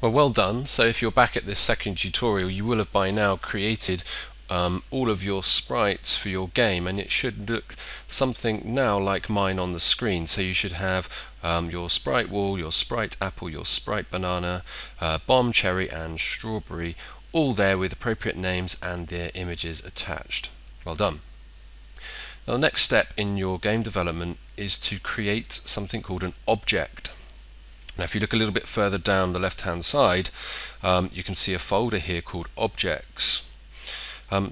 Well done. So if you're back at this second tutorial, you will have by now created all of your sprites for your game, and it should look something now like mine on the screen. So you should have your sprite wall, your sprite apple, your sprite banana, bomb, cherry and strawberry, all there with appropriate names and their images attached. Well done. Now the next step in your game development is to create something called an object. Now if you look a little bit further down the left hand side, you can see a folder here called objects.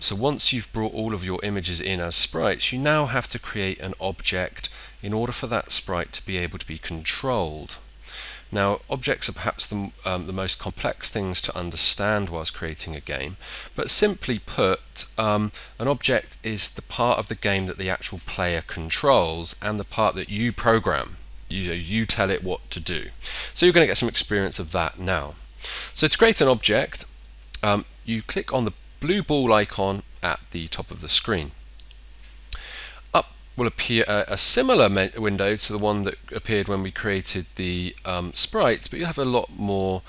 So once you've brought all of your images in as sprites, you now have to create an object in order for that sprite to be able to be controlled. Now objects are perhaps the most complex things to understand whilst creating a game, but simply put, an object is the part of the game that the actual player controls and the part that you program. You tell it what to do. So you're going to get some experience of that now. So to create an object, you click on the blue ball icon at the top of the screen. Up will appear a similar window to the one that appeared when we created the sprites, but you have a lot more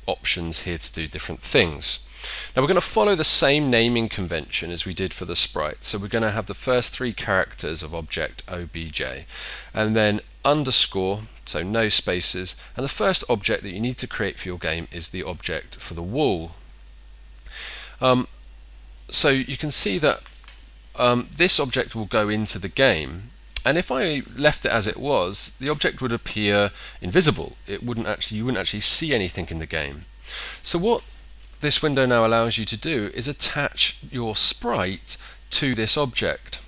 options here to do different things. Now we're going to follow the same naming convention as we did for the sprite. So we're going to have the first three characters of object obj, and then underscore, so no spaces, and the first object that you need to create for your game is the object for the wall. So you can see that this object will go into the game, and if I left it as it was, the object would appear invisible. You wouldn't actually see anything in the game. So what this window now allows you to do is attach your sprite to this object.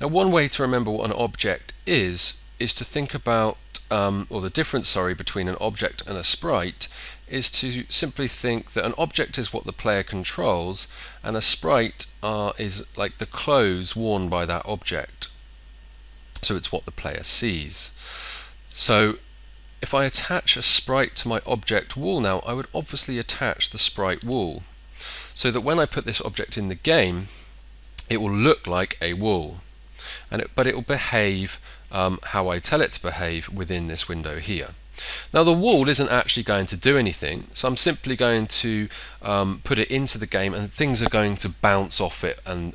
Now one way to remember what an object is to think about, or the difference, between an object and a sprite is to simply think that an object is what the player controls, and a sprite is like the clothes worn by that object. So it's what the player sees. So if I attach a sprite to my object wall now, I would obviously attach the sprite wall, so that when I put this object in the game, it will look like a wall, but it will behave how I tell it to behave within this window here. Now the wall isn't actually going to do anything, so I'm simply going to put it into the game, and things are going to bounce off it, and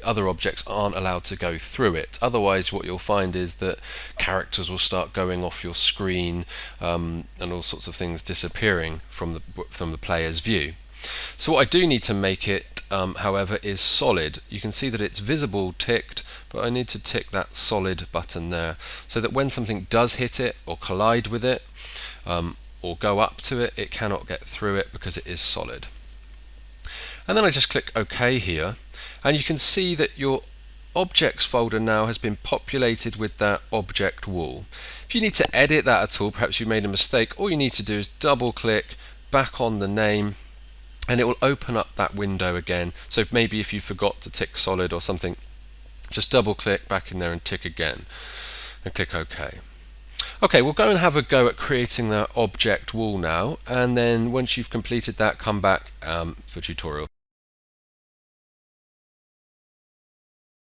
other objects aren't allowed to go through it. Otherwise what you'll find is that characters will start going off your screen, and all sorts of things disappearing from the player's view. So what I do need to make it, however, is solid. You can see that it's visible ticked, but I need to tick that solid button there, so that when something does hit it or collide with it, or go up to it, it cannot get through it because it is solid. And then I just click OK here, and you can see that your objects folder now has been populated with that object wall. If you need to edit that at all, perhaps you made a mistake, all you need to do is double click back on the name, and it will open up that window again. So maybe if you forgot to tick solid or something, just double click back in there and tick again and click OK. Okay, we'll go and have a go at creating that object wall now, and then once you've completed that, come back for tutorial.